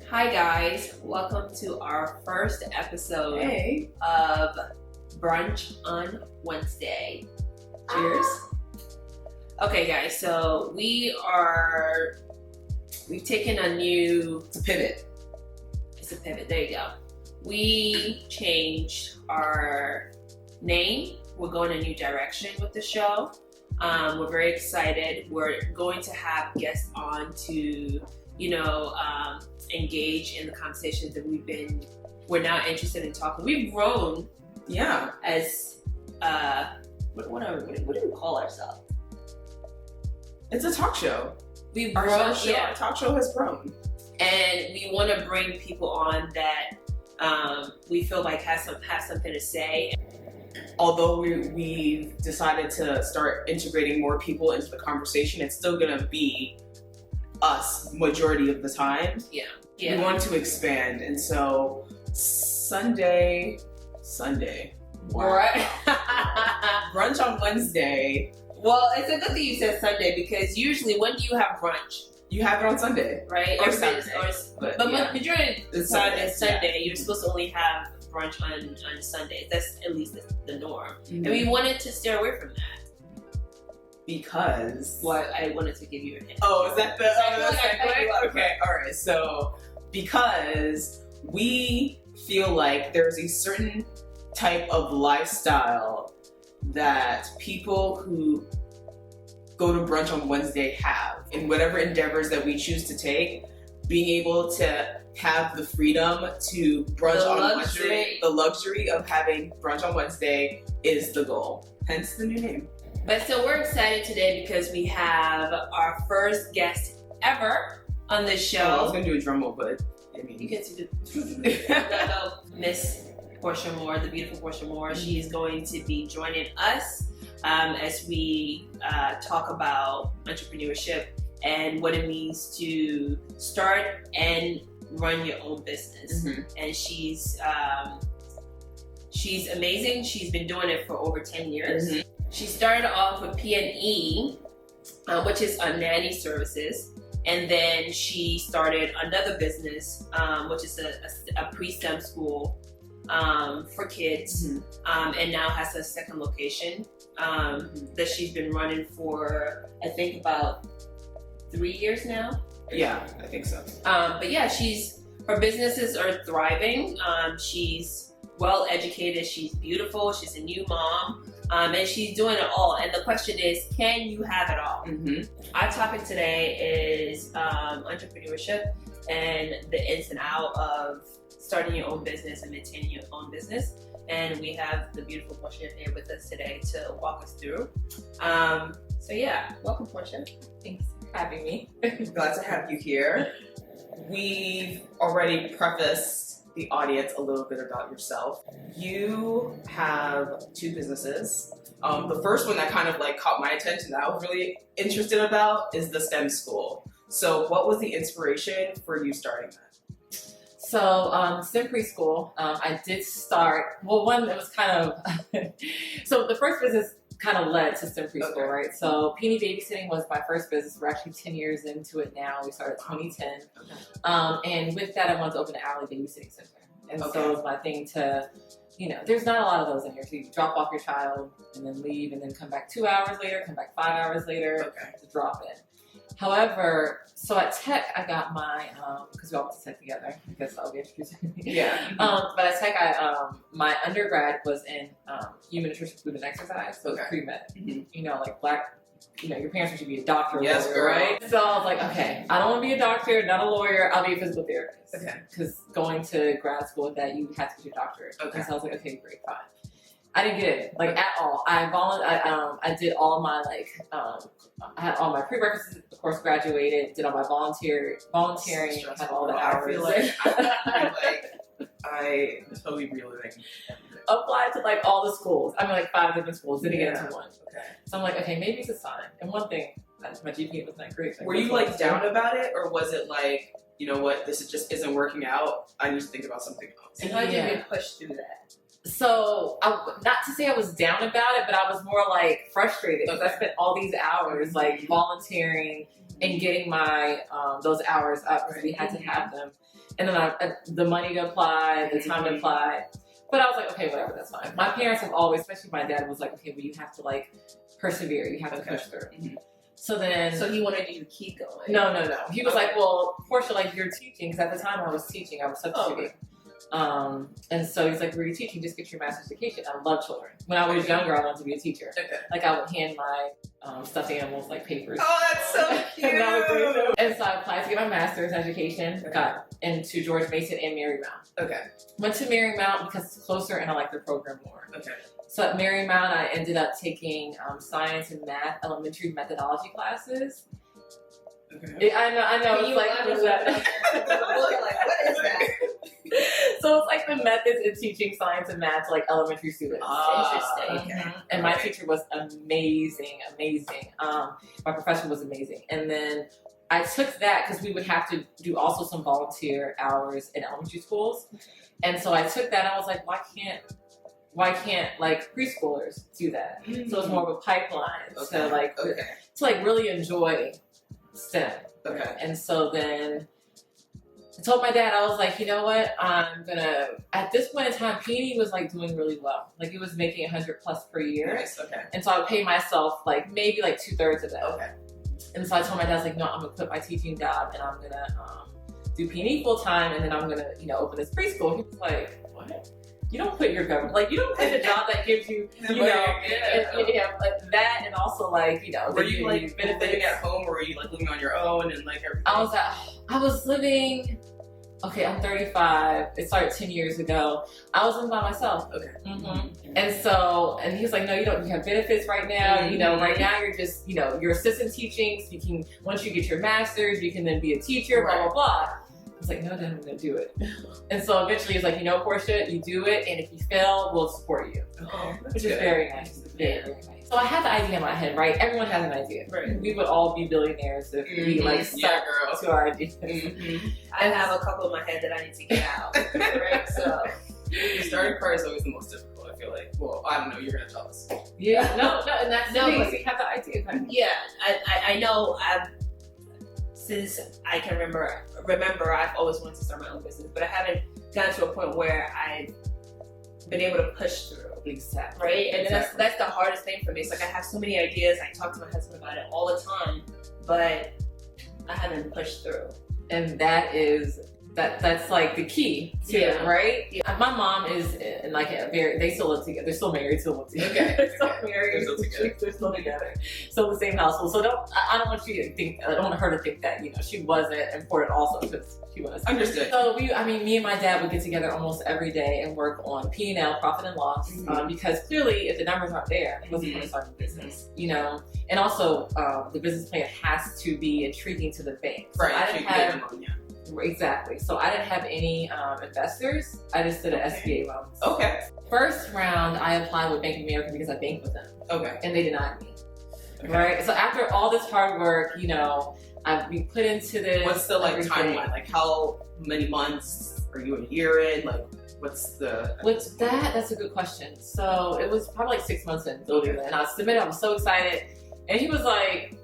Hi guys, welcome to our first episode Hey. of Brunch on Wednesday. Cheers. Okay guys, so we've taken a new... It's a pivot. It's a pivot, there you go. We changed our name. We're going a new direction with the show. We're very excited. We're going to have guests on to, engage in the conversations that we're now interested in talking. We've grown, as what do we call ourselves? It's a talk show. We've Our grown, talk show has grown. and we want to bring people on that we feel like have something to say. Although we've decided to start integrating more people into the conversation, it's still gonna be us majority of the time. Yeah. We want to expand, and so Sunday. Wow. Right. Brunch on Wednesday. Well, it's a good thing you said Sunday, because usually when do you have brunch? You have it on Sunday, Right? Or Everybody's- Saturday. But yeah. majority of the It's time Sunday, it's Sunday. You're supposed to only have brunch on Sundays. That's at least the norm. And we wanted to stay away from that. Because I wanted to give you a hint. Oh, is that the segue? Okay, all right. So, because we feel like there's a certain type of lifestyle that people who go to brunch on Wednesday have in whatever endeavors that we choose to take, being able to have the freedom to brunch on Wednesday, the luxury of having brunch on Wednesday is the goal. Hence the new name. But so we're excited today because we have our first guest ever on the I was show. gonna do a drum roll, but I mean, You get to do Miss Portia Moore, the beautiful Portia Moore. She's going to be joining us as we talk about entrepreneurship and what it means to start and run your own business. Mhm. And she's amazing. She's been doing it for over 10 years. Mhm. She started off with P&E, which is nanny services. And then she started another business, which is a pre-STEM school for kids, and now has a second location that she's been running for, I think, about 3 years now. Yeah, I think so. But yeah, her businesses are thriving. She's well educated. She's beautiful. She's a new mom. And she's doing it all. And the question is, can you have it all? Our topic today is entrepreneurship and the ins and out of starting your own business and maintaining your own business. And we have the beautiful Portia here with us today to walk us through. So yeah, welcome, Portia. Thanks for having me. Glad to have you here. We've already prefaced the audience a little bit about yourself. You have two businesses. The first one that kind of caught my attention that I was really interested about is the STEM school. So what was the inspiration for you starting that? So, STEM Preschool, I did start, it was kind of, so the first business kind of led to STEM Preschool, Okay. right? So, P&E Babysitting was my first business. We're actually 10 years into it now. We started 2010. Okay. And with that, I wanted to open an alley babysitting center. And Okay. so it was my thing to, there's not a lot of those in here. So you drop off your child and then leave and then come back 2 hours later, come back 5 hours later Okay. to drop in. However, so at Tech, I got my, because we all went to Tech together. I guess I'll be introducing me. Yeah. But at Tech, my undergrad was in human nutrition, food, and exercise, so it's Okay. pre-med. Mhm. Like black, your parents should be a doctor or Yes, lawyer, girl. right? So I was like, okay, I don't want to be a doctor, not a lawyer, I'll be a physical therapist. Okay. Because going to grad school with that, you had to get your doctorate. Okay. And so I was like, okay, great, fine. I didn't get it, at all. I did all my, I had all my prerequisites, of course, graduated, did all my volunteering, had all the hours. I totally realizing. Applied to, all the schools. 5 different schools, didn't get into one. Okay. So I'm like, okay, maybe it's a sign. And one thing, my GPA was not great. So Were you down about it, or was it you know what, just isn't working out, I need to think about something else? And how did you get pushed through that? So, not to say I was down about it, but I was more frustrated because I spent all these hours volunteering and getting my those hours up because we had to have them. And then the money to apply, the time to apply. But I was like, okay, whatever, that's fine. My parents have always, especially my dad, was like, okay, but you have to like persevere. You have to push through. So he wanted you to keep going. No. He was like, well, Portia, like you're teaching, because at the time I was teaching, I was substituting. And so he's like, were you teaching? Just get your master's education. I love children. When I was younger, I wanted to be a teacher. Like I would hand my stuffed animals like papers. Oh, that's so cute. And so I applied to get my master's education. Got into George Mason and Marymount. Went to Marymount because it's closer and I like the program more. So at Marymount, I ended up taking science and math elementary methodology classes. I know. Can It's like, what is that? So it's like the methods in teaching science and math to like elementary students. Interesting. And my teacher was amazing. My professor was amazing. And then I took that because we would have to do also some volunteer hours in elementary schools. And so I took that and I was like, why can't like preschoolers do that? So it's more of a pipeline to really enjoy STEM. And so then I told my dad, I was like, you know what, at this point in time, Peony was like doing really well. Like it was making 100 plus per year. And so I would pay myself like maybe like 2/3 of that. And so I told my dad, I was like, no, I'm gonna quit my teaching job and I'm gonna do Peony full time and then I'm gonna, open this preschool. He was like, what? You don't quit your government, like you don't quit a job that gives you, like that, and also like, were you like living at home, or were you like living on your own and like everything? I was living. Okay, I'm 35. It started 10 years ago. I was living by myself. And he was like, no, you don't. You have benefits right now. Right now you're just, you're assistant teaching. So you can, once you get your master's, you can then be a teacher. Blah blah blah. I was like, no, then I'm gonna do it. And so eventually he's like, Portia, you do it, and if you fail, we'll support you. Which is very nice. Very nice. So I had the idea in my head, right? Everyone has an idea. We would all be billionaires if we like stuck to our ideas. I have a couple in my head that I need to get out. Right? So the starting part is always the most difficult, I feel like. Well, I don't know, you're gonna tell us. No, and that's the thing, we have the idea. Yeah, I know since I can remember, I've always wanted to start my own business, but I haven't gotten to a point where I've been able to push through. Exactly. Right? And that's the hardest thing for me. It's like I have so many ideas. I talk to my husband about it all the time, but I haven't pushed through. And that's like the key to it, right? Yeah. My mom is in like they still live together. They're still married, still live together. They're still married. They're still together. Still in the same household. So I don't want you to think, I don't want her to think that, she wasn't important also because she was. Understood. So me and my dad would get together almost every day and work on P&L, profit and loss, because clearly if the numbers aren't there, it wasn't going to start the business, And also the business plan has to be intriguing to the bank. So right. I didn't have, exactly. So I didn't have any investors. I just did an SBA loan. First round, I applied with Bank of America because I banked with them. And they denied me. Right. So after all this hard work, we put into this. What's the timeline? Like how many months are you a year in? Like what's the? With that, that's a good question. So it was probably like 6 months in building it, and I submitted. I was so excited, and he was like,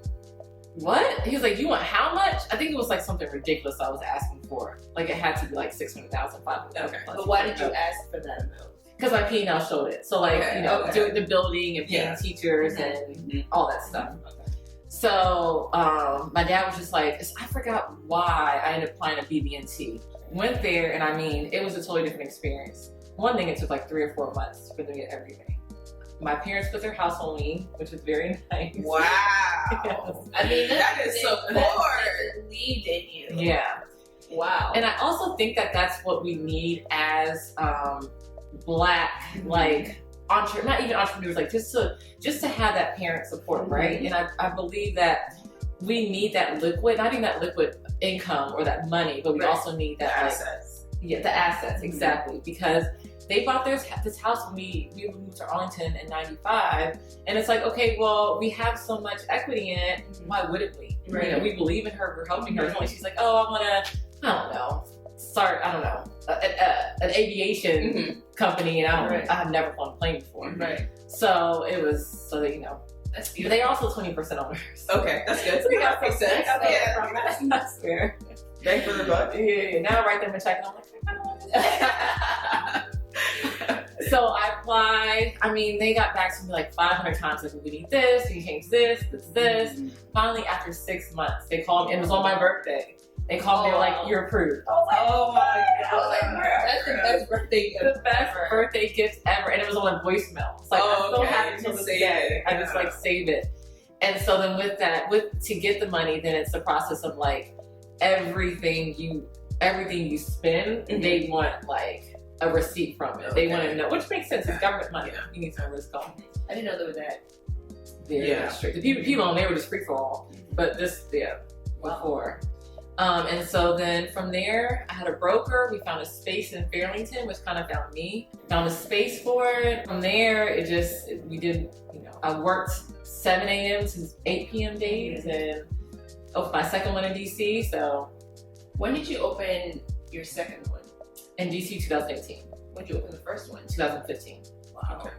what? He was like, you want how much? I think it was like something ridiculous I was asking for. Like it had to be like 600,000, 500,000. But why did you ask for that amount? Because my P&L showed it. So doing the building and paying teachers and all that stuff. So my dad was just like, I forgot why I ended up applying to BB&T. Went there and it was a totally different experience. One thing, it took like 3 or 4 months for them to get everything. My parents put their house on me, which was very nice. Wow. Yes. That is support. They believed in you. Yeah. Wow. And I also think that that's what we need as Black, like, not even entrepreneurs, like just to have that parent support, right? And I believe that we need that liquid, not even that liquid income or that money, but we also need that assets. The assets, exactly, because they bought this house when we moved to Arlington in '95, and it's like, okay, well, we have so much equity in it, why wouldn't we? Right. We believe in her, we're helping her. She's like, oh, I don't know, start, an aviation company, and I have never flown a plane before. Right. So it was, That's But beautiful. they are also 20% owners. Okay, that's good. So we got Makes some sense. Yeah. That's fair. Bang for the buck. Yeah. Now I write them a check and I'm like, I don't want this. So I applied. I mean, they got back to me like 500 times. Like, we need this, we change this. Finally, after 6 months, they called me. It was on my birthday. They called me, Oh, like, wow. you're approved. I was like, Oh my I was like, that's the best birthday gift the best ever. birthday gift ever. And it was on voicemail. It's like, Oh, I still okay. have it till You this save day. it. I just like save it. And so then with that, to get the money, then it's the process of like everything you spend, they want like a receipt from it. They want to know, which makes sense. It's government money. Yeah. You need some risk on. I didn't know there was that. Very Yeah. strict. The people on there were just free for all. But this, before. And so then from there, I had a broker. We found a space in Fairlington, which kind of found me. Found a space for it. From there, we did, I worked 7 a.m. to 8 p.m. days and opened my second one in DC. So When did you open your second one? in DC 2018, When did you open the first one? 2015. Wow. Okay.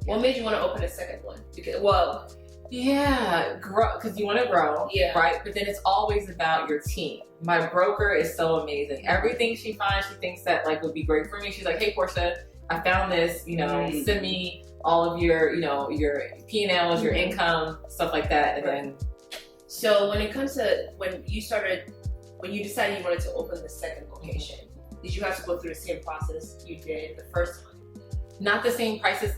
What made you want to open a second one? Because, Yeah, grow, because you want to grow, Yeah. right? But then it's always about your team. My broker is so amazing. Everything she finds, she thinks that like would be great for me. She's like, hey, Portia, I found this, send me all of your, your P&Ls, your income, stuff like that. And then, so when it comes to when you decided you wanted to open the second location, did you have to go through the same process you did the first one? not the same process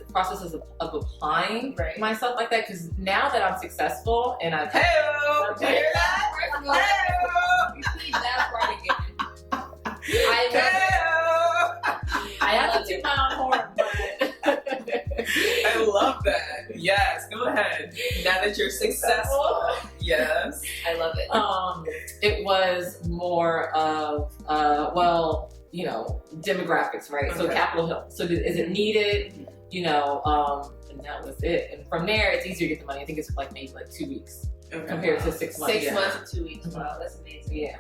of applying Right. myself like that, because now that I'm successful and I've Hey-o! Did you hear that? Hey-o! Repeat that part again. I love it. Hey-o! I have love to it. toot my own horn, but I love that. Yes, go ahead. Now that you're successful. Yes. I love it. It was more of demographics, right? So Okay. Capitol Hill. So is it needed? And that was it. And from there, it's easier to get the money. I think it's like maybe like 2 weeks Okay. compared to 6 months. 6 Yeah. months and 2 weeks. Wow, that's amazing. Yeah.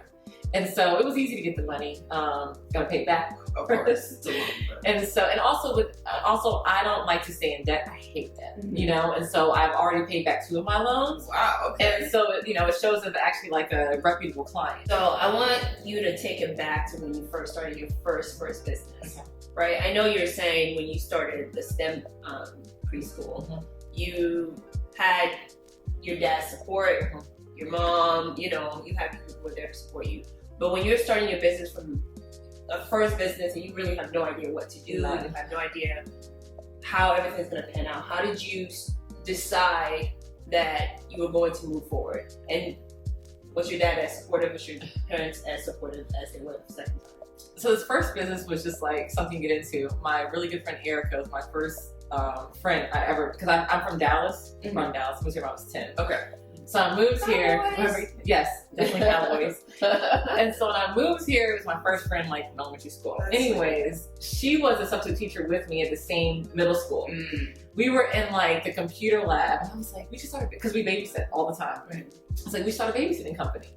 And so it was easy to get the money. Gotta pay it back. Of course. It's a long time. And also I don't like to stay in debt. I hate debt, And so I've already paid back 2 of my loans. Wow, okay. And so, it shows as actually like a reputable client. So I want you to take it back to when you first started your first business, Okay. right? I know you're saying when you started the STEM preschool, you had your dad's support, your mom, you had people who were there to support you. But when you're starting your business from a first business and you really have no idea what to do, you have no idea how everything's going to pan out, how did you decide that you were going to move forward? And was your dad as supportive? Was your parents as supportive as they were the second time? So this first business was just like something to get into. My really good friend Erica was my first friend I ever, because I'm from Dallas. Mhm. From Dallas. I moved here when I was 10. Okay. So I moved here. Cowboys. Yes, definitely Cowboys. And so when I moved here, it was my first friend like in elementary school. That's Anyways, she was a substitute teacher with me at the same middle school. We were in like the computer lab, and I was like, we should start because we babysit all the time. I was like, we should start a babysitting company.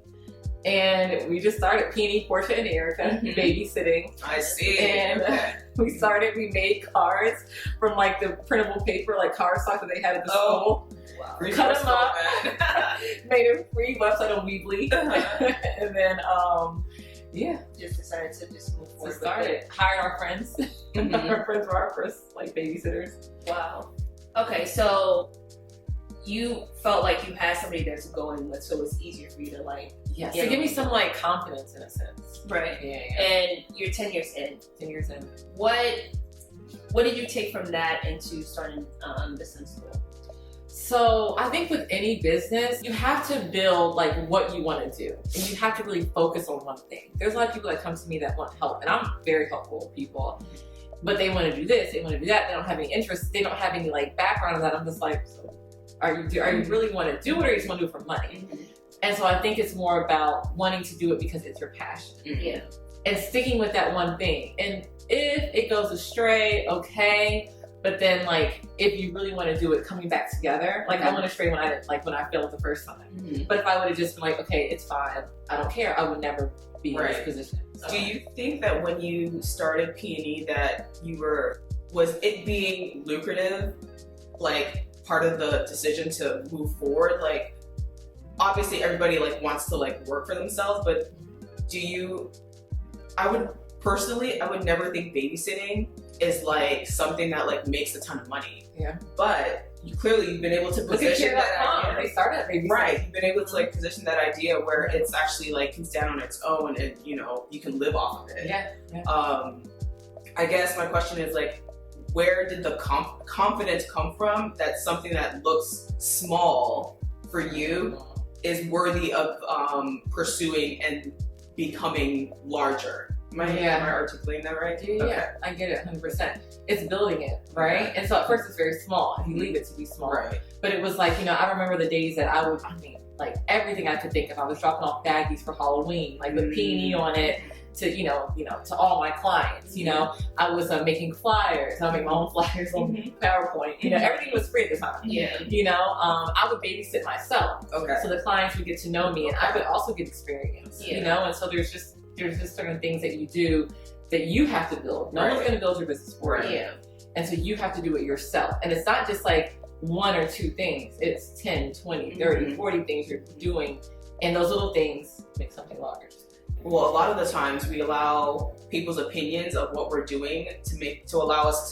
And we just started, Peony, Portia, and Erica, babysitting. I see. And Okay. we made cards from like the printable paper, like cardstock that they had at the school. Wow. Cut them up, Man. made a free website on Weebly. And then, Just decided to just move so forward. started, hired our friends. Our friends were our first like babysitters. Wow. Okay, so you felt like you had somebody there to go in with, so it's easier for you to like. Yeah, Yeah. so give me some like confidence in a sense. Right. Yeah. And you're 10 years in. 10 years in. What did you take from that into starting the STEM school? So I think with any business, you have to build like what you want to do, and you have to really focus on one thing. There's a lot of people that come to me that want help, and I'm very helpful with people, but they want to do this, they want to do that. They don't have any interest. They don't have any like background in that. I'm just like, so are you really want to do it, or you just want to do it for money? And so I think it's more about wanting to do it because it's your passion. Yeah. And sticking with that one thing. And if it goes astray, okay. But then like, if you really want to do it, coming back together. Like I went astray when I failed the first time. But if I would have just been like, okay, it's fine, I don't care, I would never be in this position. So. Do you think that when you started Peony that was it being lucrative, like part of the decision to move forward? Like, obviously everybody like wants to like work for themselves, but I would never think babysitting is like something that like makes a ton of money. Yeah. But you've been able to position that idea. They started babysitting. Right. You've been able to like position that idea where it's actually like can stand on its own and you can live off of it. Yeah. I guess my question is like, where did the confidence come from that something that looks small for you is worthy of pursuing and becoming larger? Am I articulating that right? Yeah, okay. I get it 100%. It's building it, right? Okay. And so at first it's very small. You leave it to be small. Right. But it was like, I remember the days that like everything I could think of. I was dropping off baggies for Halloween, like with peony on it, to to all my clients. I was making flyers. I make my own flyers on PowerPoint. Everything was free at the time. Yeah. I would babysit myself. Okay. So the clients would get to know me, and I would also get experience. Yeah. And so there's just certain things that you do that you have to build. No one's going to build your business for you. Yeah. And so you have to do it yourself. And it's not just like one or two things. It's 10, 20, 30, 40 things you're doing. And those little things make something large. Well, a lot of the times we allow people's opinions of what we're doing to allow us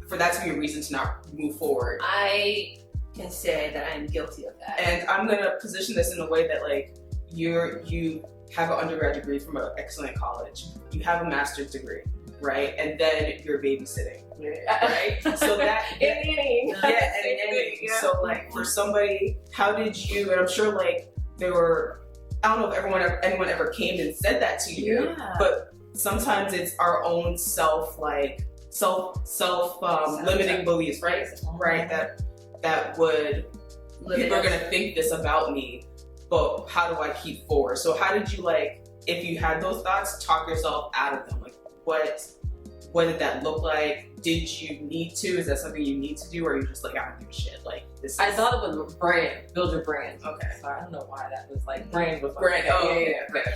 for that to be a reason to not move forward. I can say that I'm guilty of that. And I'm gonna position this in a way that like you have an undergrad degree from an excellent college, you have a master's degree, right? And then you're babysitting, right? So that So like for somebody, how did you? And I'm sure like there were. I don't know if anyone ever came and said that to you, but sometimes it's our own self limiting beliefs, right? Right. That would people are gonna think this about me, but how do I keep forward? So how did you if you had those thoughts, talk yourself out of them? Like what did that look like? Did you need to? Is that something you need to do, or are you just like, I don't give a shit? Like this. I thought it was brand, build your brand. Okay. So I don't know why that was like brand was brand. Okay. Okay.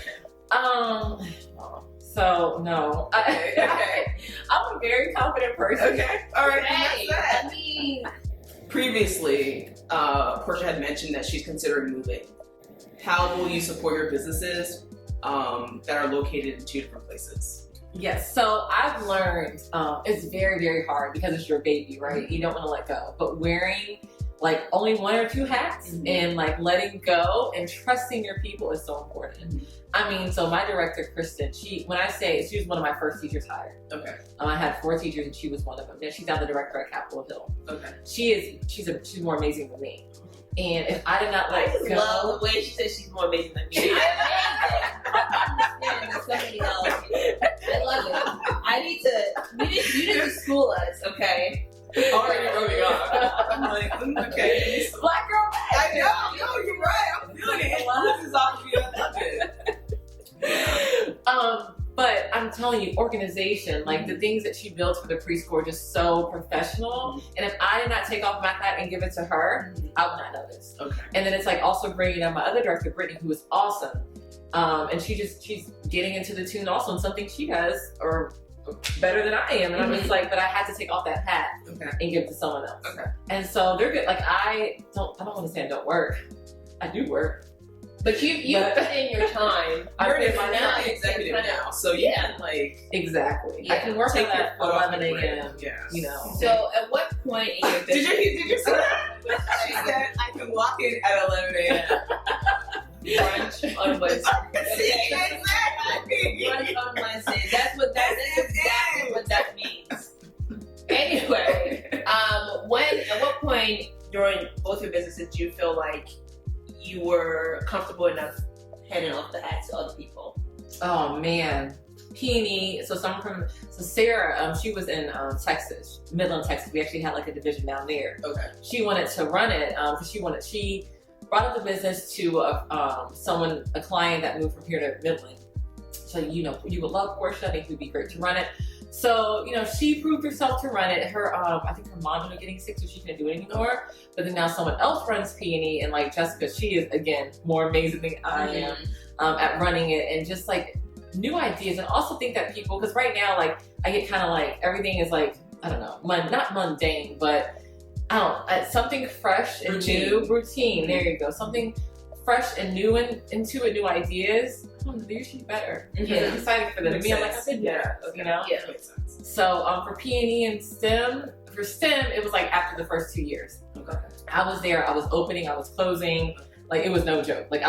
So no. Okay. I'm a very confident person. Okay. All right. Hey, I mean, previously, Portia had mentioned that she's considering moving. How will you support your businesses that are located in two different places? Yes, so I've learned it's very, very hard because it's your baby, right? You don't want to let go. But wearing only one or two hats and letting go and trusting your people is so important. I mean, so my director, Kristen, she was one of my first teachers hired. Okay. I had 4 teachers and she was one of them. And she's now the director at Capitol Hill. Okay. She's more amazing than me. And if I did not I just love the way she says she's more amazing than me. I understand somebody else. I love it. I need to. You need to school us, okay? Already rubbing off. I'm like, okay. Black girl. I know. No, you're right. I'm feeling it. This is off me. I love it. But I'm telling you, organization, the things that she built for the preschool are just so professional. And if I did not take off my hat and give it to her, I would not know this. Okay. And then it's also bringing on my other director, Brittany, who is awesome. And she's getting into the tune also in something she does or better than I am. And I'm just but I had to take off that hat and give it to someone else. Okay. And so they're good. I don't want to say I don't work. I do work. But you put in your time. You're an executive now, so you can exactly. Yeah. I can work take at 11 a.m. Yeah. So at what point in your business? Did you say that? She said I can walk in at 11 a.m. Brunch on Wednesday. Exactly. Brunch on Wednesday. That's exactly what that means. Anyway, at what point during both your businesses do you feel like you were comfortable enough handing off the hat to other people? Oh man, Peony. So Sarah, she was in Texas, Midland, Texas. We actually had a division down there. Okay. She wanted to run it because she brought up the business to a client that moved from here to Midland. So you would love Portia. I think it would be great to run it. So, she proved herself to run it. I think her mom was getting sick, so she couldn't do it anymore. But then now someone else runs Peony, and Jessica, she is, again, more amazing than I am at running it, and just new ideas. And also think that people, because right now, I get kind of everything is I don't know, not mundane, but something fresh and new. Routine. There you go. Something fresh and new into it, new ideas. They usually better. It's exciting for them. To me, I'm like, I did that. You know? Yeah, makes sense. So for P&E and STEM, for STEM, it was like after the first 2 years. Okay. I was there. I was opening. I was closing. Like, it was no joke. Like,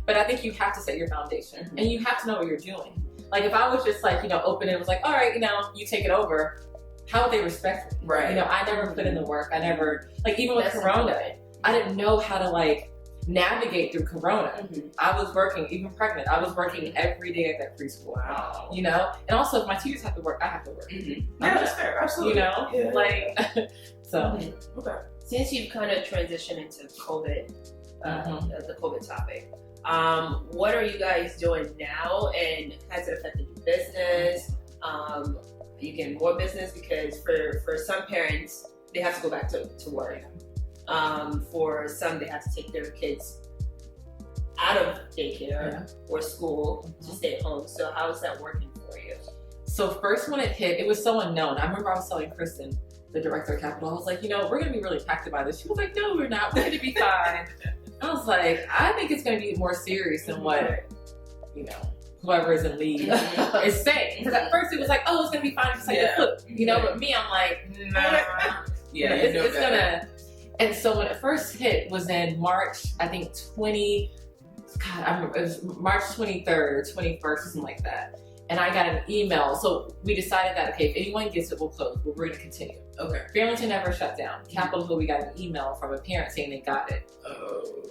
but I think you have to set your foundation and you have to know what you're doing. Like, if I was just like, open and was like, all right, you take it over, how would they respect me? Right. I never put in the work. I never, like, even with Corona, I didn't know how to, like, navigate through Corona. I was working, even pregnant, I was working every day at that preschool. Wow. And also if my teachers have to work, I have to work. Yeah, that's fair. Absolutely. Like, so. Okay. Since you've kind of transitioned into COVID, the COVID topic, what are you guys doing now, and has it affected your business? Are you getting more business? Because for some parents, they have to go back to work. For some, they have to take their kids out of daycare or school to stay at home. So how is that working for you? So first when it hit, it was so unknown. I remember I was telling Kristen, the director of Capital, I was like, we're gonna be really impacted by this. She was like, no, we're not. We're gonna be fine. I was like, I think it's gonna be more serious than what, whoever is in lead is saying. Because at first it was like, oh, it's gonna be fine, just like the flu. But me, I'm like, nah. It's gonna. And so when it first hit was in March, I think I remember it was March 23rd or 21st or something like that. And I got an email. So we decided that, okay, if anyone gets it, we'll close, but we're gonna continue. Okay. Farrington never shut down. Capitol Hill, we got an email from a parent saying they got it. Oh.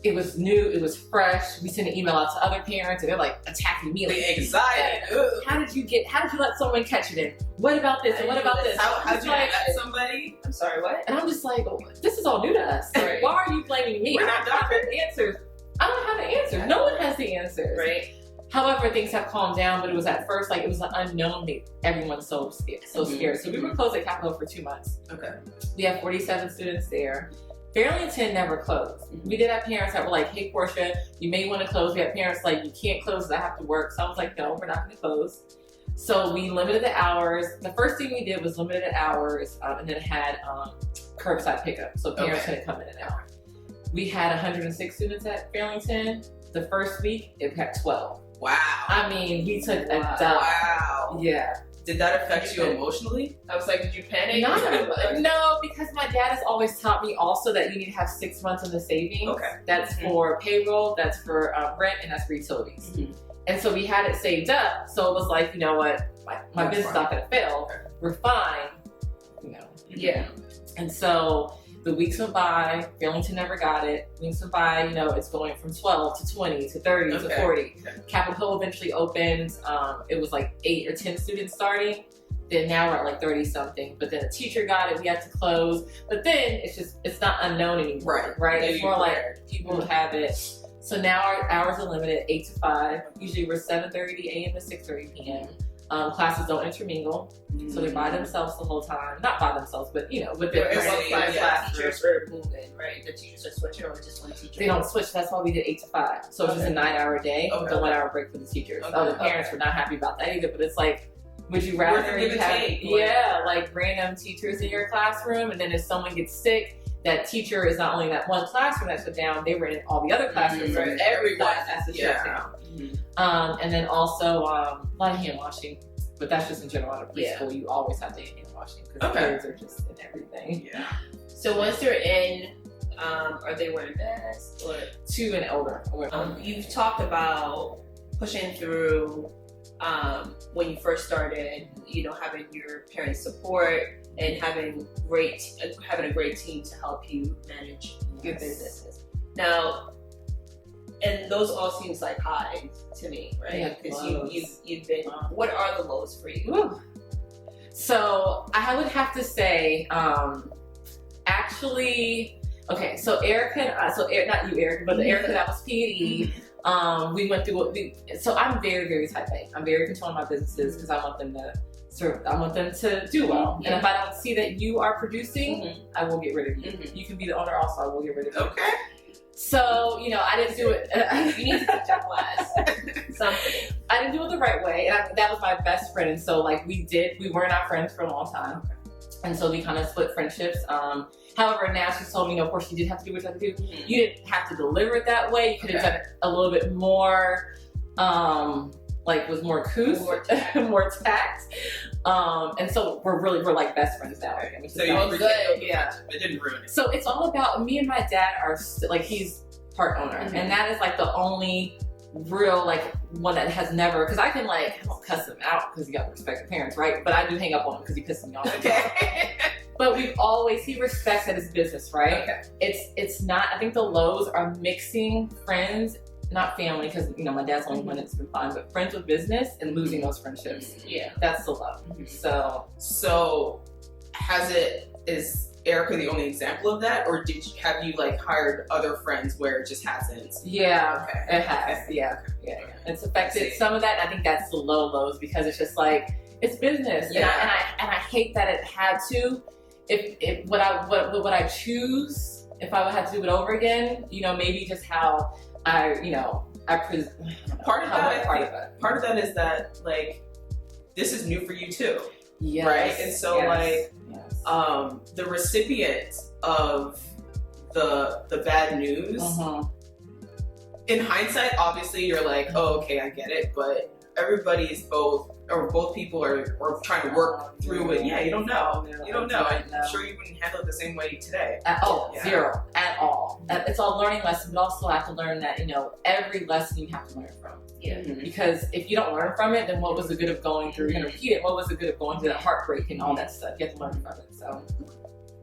It was new, it was fresh. We sent an email out to other parents and they're like attacking me. Like, anxiety. How did you let someone catch it in? What about this? And what about this? How did you let somebody? I'm sorry, what? And I'm just like, this is all new to us. Right. Why are you blaming me? We're not doctors. Answers. I don't have the answers. No one has the answers. Right. However, things have calmed down, but it was at first like it was an unknown. Everyone's so scared. So we were closed at Capitol for 2 months. Okay. We have 47 students there. Farrington never closed. We did have parents that were like, hey, Portia, you may want to close. We had parents like, you can't close, I have to work. So I was like, no, we're not going to close. So we limited the hours. The first thing we did was limited the hours and then had curbside pickup. So parents couldn't come in and out. We had 106 students at Farrington. The first week, it had 12. Wow. I mean, we took a dump. Wow. Yeah. Did that affect you emotionally? I was like, did you panic? No, because my dad has always taught me also that you need to have 6 months of the savings. Okay. That's for payroll, that's for rent, and that's for utilities. And so we had it saved up. So it was like, you know what, my business is not going to fail. Okay. We're fine. Yeah. And so the weeks went by, Farrington never got it. Weeks went by, it's going from 12 to 20 to 30 to 40. Okay. Capitol Hill eventually opened. It was like 8 or 10 students starting. Then now we're at like 30 something. But then a teacher got it, we had to close. But then it's not unknown anymore, right? It's more like people have it. So now our hours are limited, 8 to 5. Usually we're 7:30 a.m. to 6:30 p.m. Classes don't intermingle, so they're by themselves the whole time. Not by themselves, but with their teachers are moving, right? The teachers are switching, or just one teacher? They don't switch. That's why we did 8 to 5. So it's just a 9-hour day with a 1 hour break for the teachers. The parents were not happy about that either. But it's like, would you rather have like random teachers in your classroom, and then if someone gets sick, that teacher is not only that one classroom that shut down, they were in all the other classrooms, so every class has to shut down. And then also a lot of hand washing, but that's just in general at a preschool. You always have to hand washing because the kids are just in everything. Yeah. So once they're in, are they wearing masks or 2 and older? You've talked about pushing through when you first started, having your parents' support and having a great team to help you manage your businesses. Now, and those all seems like highs to me, right? Because you've been. What are the lows for you? Ooh. So I would have to say, actually, okay. So Erica, not you, Erica, but the Erica that was P&E. We went through so I'm very, very type A. I'm very controlling my businesses because I want them to serve. I want them to do well. And if I don't see that you are producing, I will get rid of you. You can be the owner also. I will get rid of you. Okay. So, I didn't do it. You need to teach your class something. I didn't do it the right way. And that was my best friend. And so, like, we were not friends for a long time. And so we kind of split friendships. However, now she's told me, no, of course, you did have to do what you had to do. You didn't have to deliver it that way. You could have done it a little bit more, with more couth, more tact. And so we're like best friends now. Which So is you good. Yeah, it didn't ruin it. So it's all about me and my dad are like, he's part owner, and that is like the only real like one that has never, because I can like, I don't cuss him out because you got to respect your parents, right? But I do hang up on him because he pisses me off. Okay. But he respects that it's business, right? Okay. It's not, I think the lows are mixing friends, not family, because my dad's the only one that's been fine, but friends with business and losing those friendships. Yeah. That's the low. So is Erica the only example of that, or have you like hired other friends where it just hasn't? Yeah, Okay. it has. Okay. Yeah. It's affected some of that. I think that's the lows because it's just like, it's business. Yeah. And I hate that it had to. If what I choose, if I would have to do it over again, maybe just how I Part of that is that like this is new for you too. Yes. Right? And so the recipient of the bad news, in hindsight, obviously you're like, oh, okay, I get it, but everybody's both people are trying to work through it. Yeah, you don't know. You don't know. I'm sure you wouldn't handle it the same way today. Zero at all. It's all learning lesson, but also I have to learn that, every lesson you have to learn from. Yeah. Because if you don't learn from it, then what was the good of going through, you're going to repeat it. What was the good of going through that heartbreak and all that stuff? You have to learn from it. So,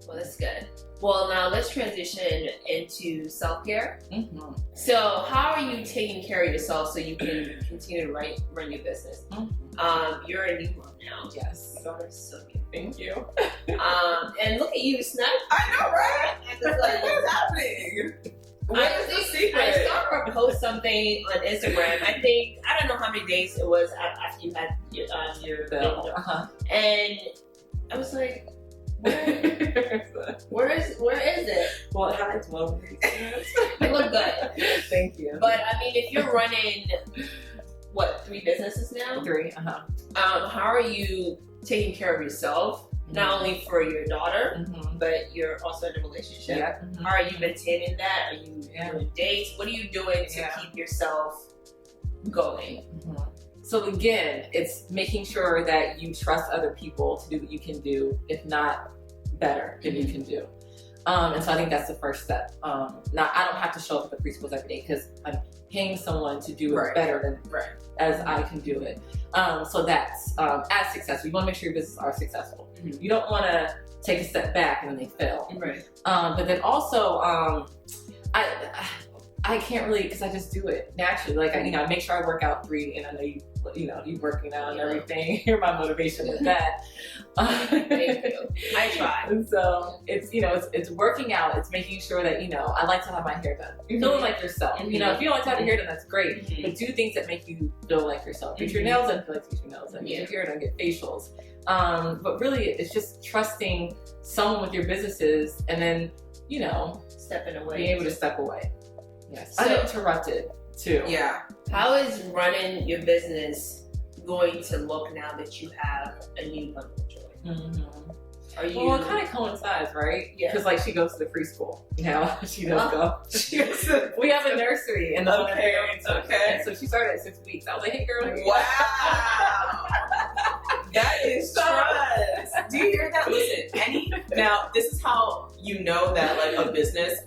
well, that's good. Well, now let's transition into self-care. Mm-hmm. So how are you taking care of yourself so you can continue to run your business? Mm-hmm. You're a new mom now. Yes. Your daughter's so cute. Thank you. And look at you, Snap. I know, right? It's like, What's happening? What is the secret? I saw her post something on Instagram. I don't know how many days it was after you had your Dell. and I was like, where is it? Well, it had 12 days. You look good. Thank you. But I mean, if you're running 3 businesses now? 3. How are you taking care of yourself? Not only for your daughter, but you're also in a relationship. Yeah. Are you maintaining that? Are you doing dates? What are you doing to keep yourself going? So again, it's making sure that you trust other people to do what you can do, if not better than you can do. And so I think that's the first step. Now I don't have to show up at the preschools every day because I'm paying someone to do it better than as I can do it. So that's as successful. You want to make sure your business are successful. You don't want to take a step back and then they fail. But then also, I can't really, because I just do it naturally. Like, I make sure I work out 3, and I know you working out and everything. You're my motivation with that. Thank you. I try. And so it's, it's working out. It's making sure that, I like to have my hair done. You're feeling like yourself. If you don't like to have your hair done, that's great. But do things that make you feel like yourself. Get your nails done, feel like get your nails done. Get your hair done, get facials. But really, it's just trusting someone with your businesses and then, stepping away. Being able to step away. Yes. So, uninterrupted too. Yeah. How is running your business going to look now that you have a new bundle of joy? Are you? Well, it kind of coincides, right? Yeah. Because she goes to the preschool now. She does go. We have a nursery in the Okay. And so she started at 6 weeks. I was like, hey, girl. Wow. That is trust. Do you hear that? Listen, now this is how you know that like a business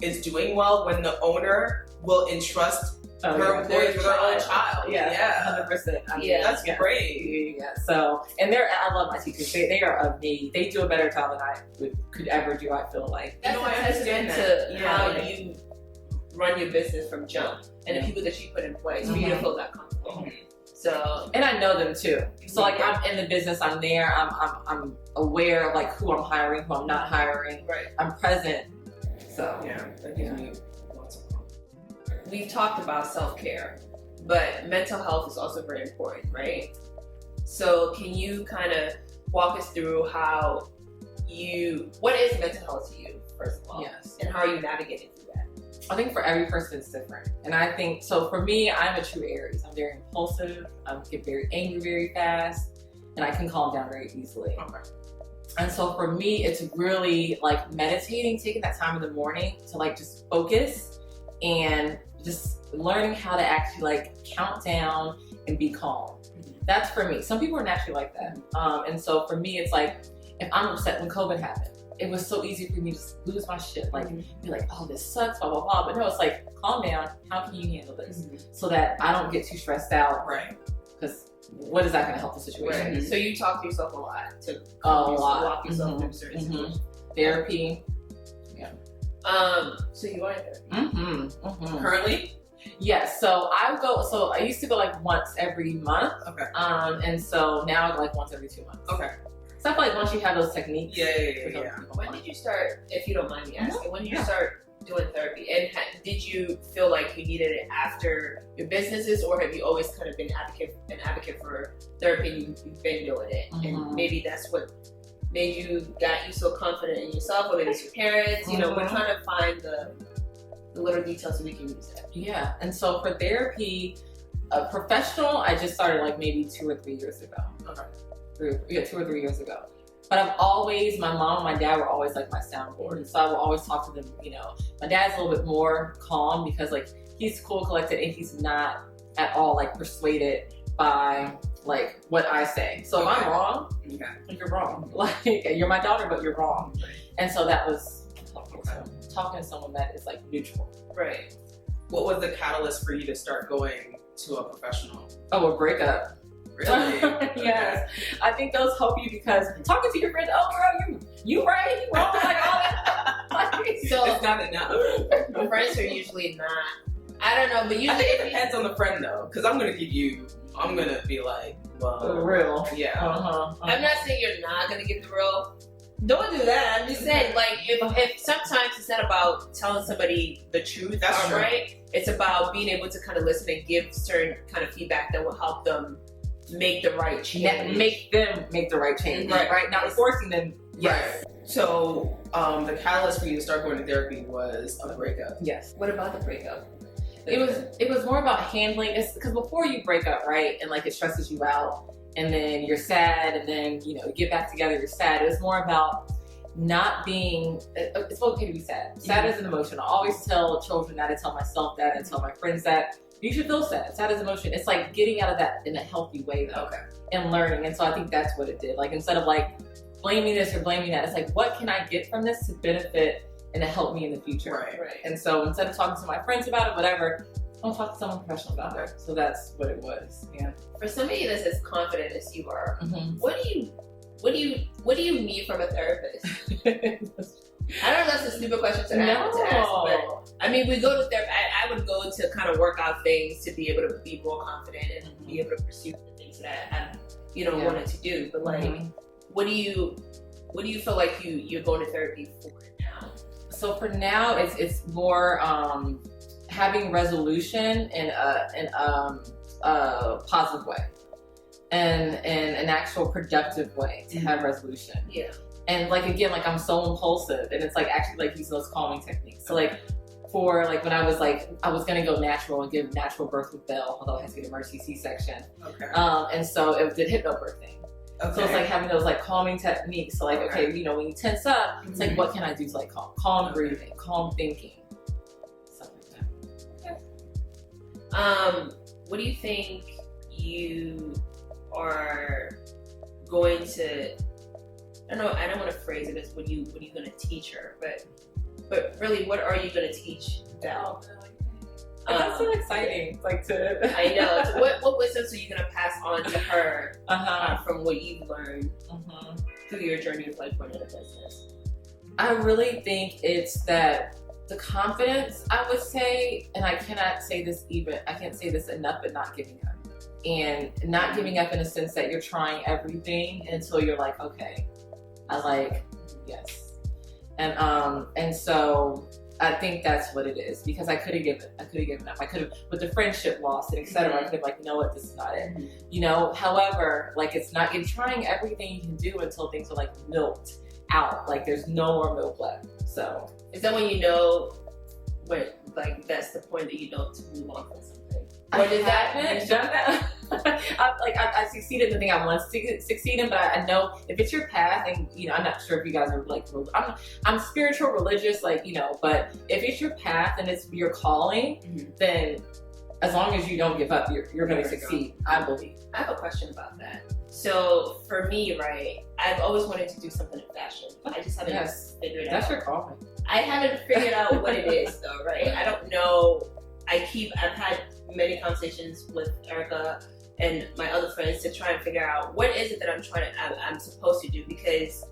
is doing well when the owner will entrust her employees with her own child. Yeah, 100%. That's great. Yeah. So, and I love my teachers. They are amazing. They do a better job than I could ever do. I feel like. That's a testament to how you run your business from jump and the people that you put in place. For you to feel that comfortable. So, and I know them too. So like I'm in the business, I'm there, I'm aware of like who I'm hiring, who I'm not hiring. I'm present. So that gives me lots of fun. We've talked about self-care, but mental health is also very important, right? So can you kind of walk us through what is mental health to you, first of all? Yes. And how are you navigating through that? I think for every person it's different. And I think, so for me, I'm a true Aries. I'm very impulsive. I get very angry very fast. And I can calm down very easily. And so for me, it's really like meditating, taking that time in the morning to like just focus and just learning how to actually like count down and be calm. That's for me. Some people are naturally like that. And so for me, it's like, if I'm upset when COVID happened, it was so easy for me to just lose my shit. Like, be like, oh, this sucks, blah, blah, blah. But no, it's like, calm down. How can you handle this? So that I don't get too stressed out. Right. Because what is that going to help the situation? Right. So you talk to yourself a lot to walk yourself through certain situations. Therapy. So you are in therapy. Currently? Yes, so I used to go like once every month. Okay. And so now I go like once every 2 months. Okay. So I feel like once you have those techniques. Yeah. When did you start, if you don't mind me asking, when did you start doing therapy? And did you feel like you needed it after your businesses, or have you always kind of been an advocate for therapy and you've been doing it? And maybe that's what got you so confident in yourself, or maybe it's your parents. You know, we're trying to find the little details so we can use that. Yeah, and so for therapy, professional, I just started like maybe 2 or 3 years ago. Okay. 2 or 3 years ago. But I've always, my mom and my dad were always like my soundboard. And so I will always talk to them, you know. My dad's a little bit more calm because like he's cool, collected, and he's not at all like persuaded by like what I say. So if I'm wrong, you're wrong. Like you're my daughter, but you're wrong. And so that was talking to someone that is like neutral. Right. What was the catalyst for you to start going to a professional? Oh, a breakup. Really? Yes. I think those help you because talking to your friends, oh girl, you right, you wrong, like all that. So it's not enough. Friends are usually not. I don't know, but usually I think it depends on the friend though, because I'm gonna be like, well, the real. Yeah. I'm not saying you're not gonna give the real. Don't do that. I'm just saying, like, if sometimes it's not about telling somebody the truth, that's true. Right? It's about being able to kind of listen and give certain kind of feedback that will help them make the right change. Make them make the right change, right? Not forcing them. Yes. Right. So, the catalyst for you to start going to therapy was a breakup. Yes. What about the breakup? It was more about handling this because before you break up, right, and like it stresses you out. And then you're sad, and then, you know, you get back together, you're sad. It was more about not being, it's okay to be sad. Sad is an emotion. I always tell children that, I tell myself that, I tell my friends that, you should feel sad. Sad is emotion. It's like getting out of that in a healthy way though, and learning. And so I think that's what it did. Like instead of like blaming this or blaming that, it's like, what can I get from this to benefit and to help me in the future? Right. And so instead of talking to my friends about it, whatever, I'll talk to someone professional about it. So that's what it was. Yeah. For somebody that's as confident as you are, what do you need from a therapist? I don't know if that's a stupid question to ask, but I mean, we go to therapy. I would go to kind of work out things to be able to be more confident and be able to pursue the things that I, wanted to do. But like, what do you feel like you're going to therapy for now? So for now, it's more having resolution in a positive way, and an actual productive way to have resolution. Yeah. And like again, like I'm so impulsive, and it's like actually like using those calming techniques. So like for like when I was gonna go natural and give natural birth with Dell, although I had to get an emergency C-section. Okay. And so it did hypnobirthing. Okay. So it's like having those like calming techniques. So like okay, when you tense up, it's like what can I do to like calm breathing, calm thinking, stuff like that. Okay. What do you think you are going to? I don't want to phrase it as what are you going to teach her, but really, what are you going to teach Dell? That's so exciting. Like to I know. So what wisdoms are you going to pass on to her from what you've learned through your journey of like running a business? I really think it's that the confidence, I would say, and I can't say this enough, but not giving up. And not giving up in a sense that you're trying everything until you're like, okay, yes. And so I think that's what it is, because I could have given up. I could have, with the friendship lost and etc. I could have like, you know what, this is not it. However, like you're trying everything you can do until things are like milked out. Like there's no more milk left. So is that when that's the point that you know to move on from something? What does that mean? I succeeded in the thing I want to succeed in, but I know if it's your path, and I'm not sure if you guys are like, I'm spiritual, religious, but if it's your path and it's your calling, then as long as you don't give up, you're going to succeed. I believe. I have a question about that. So for me, right, I've always wanted to do something in fashion. I just haven't figured it out. That's your calling. I haven't figured out what it is though, right? I don't know. I've had many conversations with Erica and my other friends to try and figure out what is it that I'm supposed to do, because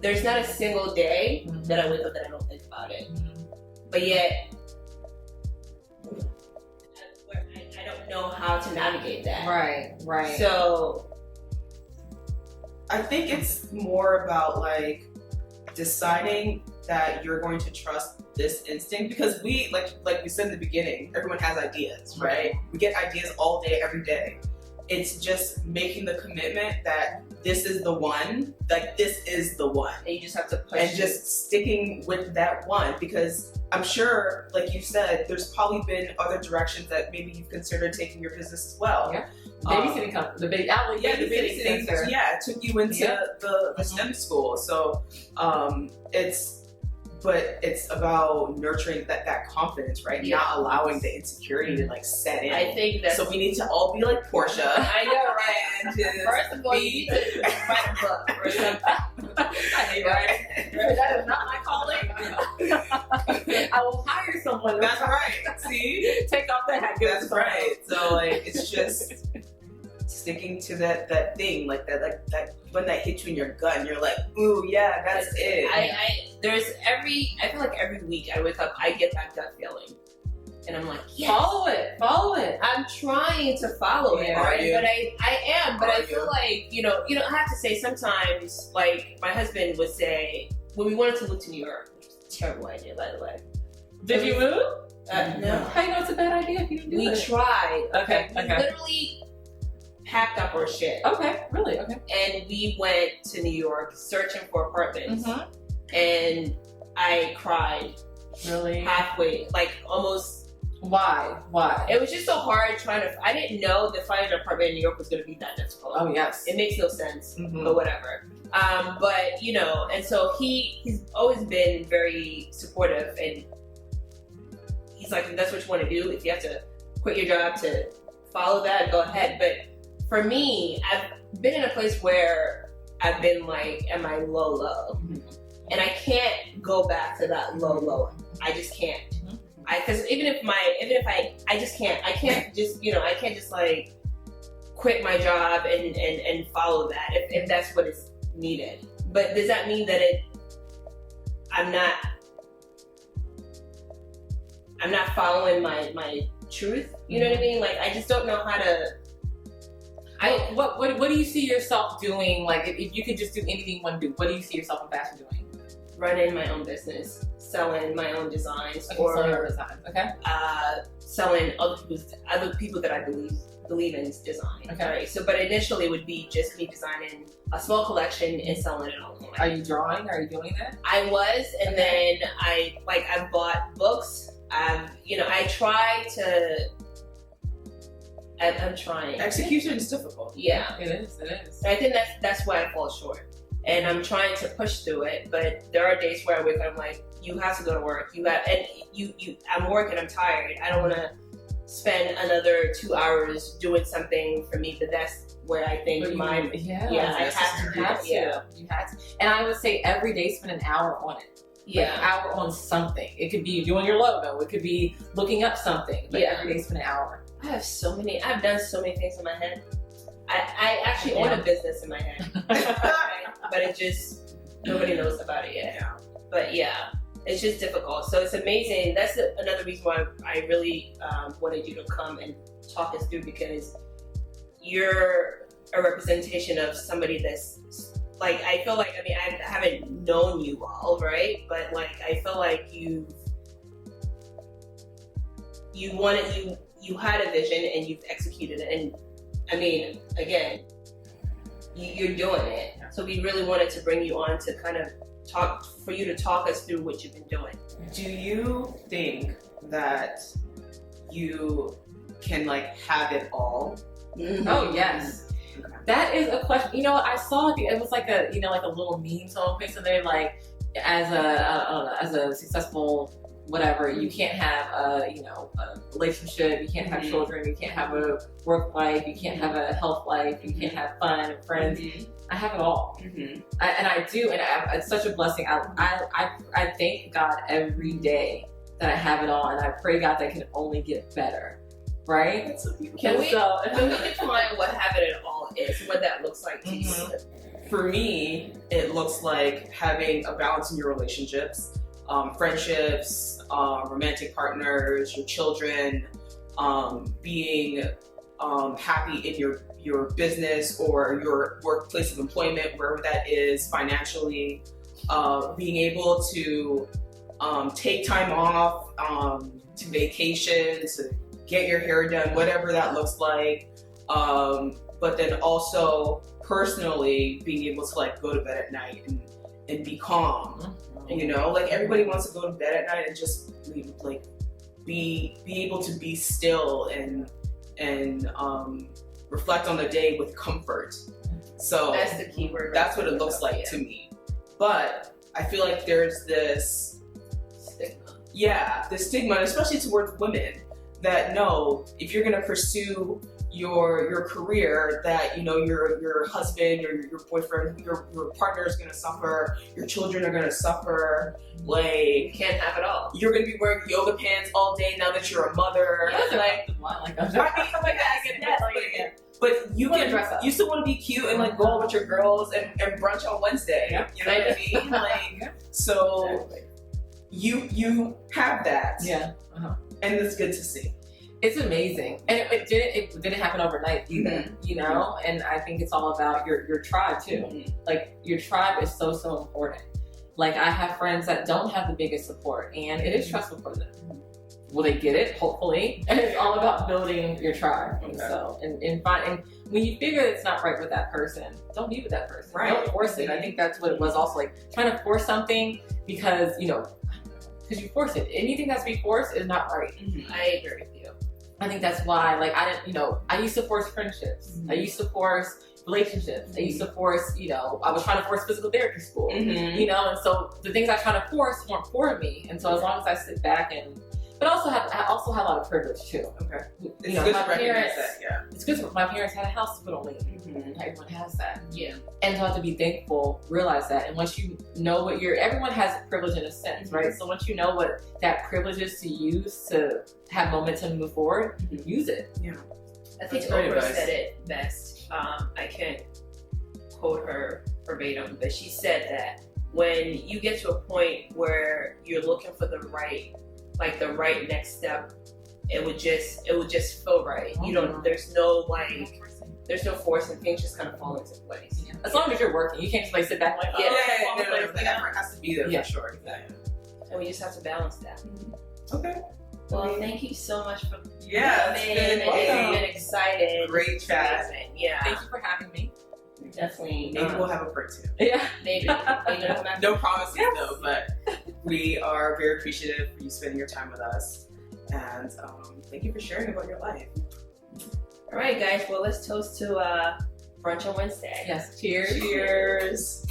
there's not a single day that I wake up that I don't think about it. But yet, I don't know how to navigate that. Right. So I think it's more about like deciding that you're going to trust this instinct, because we like we said in the beginning, everyone has ideas, right? We get ideas all day, every day. It's just making the commitment that this is the one, like this is the one. And you just have to push and just sticking with that one, because I'm sure, like you said, there's probably been other directions that maybe you've considered taking your business as well. Yeah. Babysitting company, the babysitting center. Took you into the STEM school. So it's about nurturing that confidence, right? Yeah. Not allowing the insecurity to like set in. I think that. So we need to all be like Portia. I know, right? And just First of all, you need to write a book or something. I know, right? That is not my calling. I will hire someone. That's right. See? Take off that hat. That's right. So like it's just sticking to that thing, like that when that hits you in your gut and you're like, ooh yeah, that's it. I feel like every week I wake up, I get that gut feeling. And I'm like, yes. Follow it. I'm trying to follow it, right? But I am, but I feel like, I have to say sometimes, like my husband would say, when we wanted to move to New York, which was a terrible idea, by the way. Did you move? No. How you know it's a bad idea if you didn't do it? We tried. Okay. We literally packed up our shit. Okay, really? Okay. And we went to New York searching for apartments. And I cried. Really? Halfway, like almost. Why? It was just so hard I didn't know that finding an apartment in New York was going to be that difficult. Oh, yes. It makes no sense, but whatever. But, and so he's always been very supportive, and he's like, if that's what you want to do, if you have to quit your job to follow that, go ahead. But for me, I've been in a place where I've been like, at my low. And I can't go back to that low. I just can't. Because I just can't. I can't just like quit my job and follow that if that's what is needed. But does that mean that I'm not following my truth? You know what I mean? Like I just don't know how to. What do you see yourself doing? Like if you could just do anything you want to do, what do you see yourself in fashion doing? Running my own business, selling my own designs, selling your designs. Okay. Selling other people that I believe in design. Okay. Right. So, but initially it would be just me designing a small collection and selling it online. Are you drawing? Are you doing that? I was, and then I've bought books. I try to. I'm trying. Execution is difficult. Yeah, it is. I think that's why I fall short. And I'm trying to push through it, but there are days where I wake up, I'm like, you have to go to work. I'm working, I'm tired. I don't want to spend another 2 hours doing something for me, but that's where I think I have to do that. Yeah. You have to. And I would say every day spend an hour on it. Yeah. An hour on something. It could be doing your logo. It could be looking up something. But every day spend an hour. I've done so many things in my head. I actually own a business in my head. But it just, nobody knows about it yet. Yeah. But yeah, it's just difficult. So it's amazing. That's another reason why I really wanted you to come and talk us through, because you're a representation of somebody that's like, I feel like, I haven't known you all, right? But like, I feel like you had a vision and you've executed it. And again, you're doing it. So we really wanted to bring you on to kind of talk us through what you've been doing. Do you think that you can like have it all? Oh yes. Okay. That is a question. You know, I saw it was like a, you know, like a little meme someone posted. They're like, as a, I don't know, as a successful whatever, you can't have a, you know, a relationship, you can't have children, you can't have a work life, you can't have a health life, you can't have fun and friends. I have it all, and I do, and it's such a blessing. I thank God every day that I have it all, and I pray God that it can only get better. Right? That's so beautiful. Can we define what having it all is, what that looks like to you? For me, it looks like having a balance in your relationships, friendships, romantic partners, your children, being happy in your business or your workplace of employment, wherever that is, financially, being able to take time off, to vacation, to get your hair done, whatever that looks like. But then also personally being able to like go to bed at night and be calm. You know, like everybody wants to go to bed at night and just like be able to be still and reflect on the day with comfort. So that's the key word. That's what it looks like to me. But I feel like there's this stigma. Yeah, the stigma, especially towards women, that no, if you're gonna pursue your career, that you know your husband or your boyfriend, your partner is gonna suffer, your children are gonna suffer. Like you can't have it all. You're gonna be wearing yoga pants all day now that you're a mother. But you can dress up. You still want to be cute and like go out with your girls and brunch on Wednesday. Yep. You know what I mean? Like so, you have that. Yeah. And it's good to see. It's amazing, and it didn't happen overnight either, you know. And I think it's all about your tribe too. Like your tribe is so important. Like I have friends that don't have the biggest support, and it is stressful for them. Will they get it? Hopefully. And it's all about building your tribe. Okay. So and when you figure it's not right with that person, don't be with that person. Right. Don't force it. I think that's what it was also, like trying to force something because you force it. Anything that's be forced is not right. I agree with you. I think that's why, like, I used to force friendships. I used to force relationships. I used to force, I was trying to force physical therapy school, and so the things I tried to force weren't for me. And so as long as I sit back but I also have a lot of privilege too. Okay. It's good to recognize that, yeah. It's good for my parents had a house to put on leave. Everyone has that. Yeah. And to have to be thankful, realize that. And once you know everyone has privilege in a sense, right? So once you know what that privilege is to use to have momentum to move forward, use it. Yeah. I think Oprah said it best. I can't quote her verbatim, but she said that when you get to a point where you're looking for the right next step, it would just feel right. There's no force and things just kind of fall into place. Yeah. As long as you're working, you can't just like sit back like, the effort has to be there for sure. Exactly. And we just have to balance that. Okay. Well, thank you so much for coming. It's been excited. Great chat. Yeah. Thank you for having me. Definitely. Maybe we'll have a part 2. Yeah. Maybe. No promises though, but we are very appreciative for you spending your time with us. And thank you for sharing about your life. All right, guys. Well, let's toast to Brunch on Wednesday. Yes. Cheers. Cheers.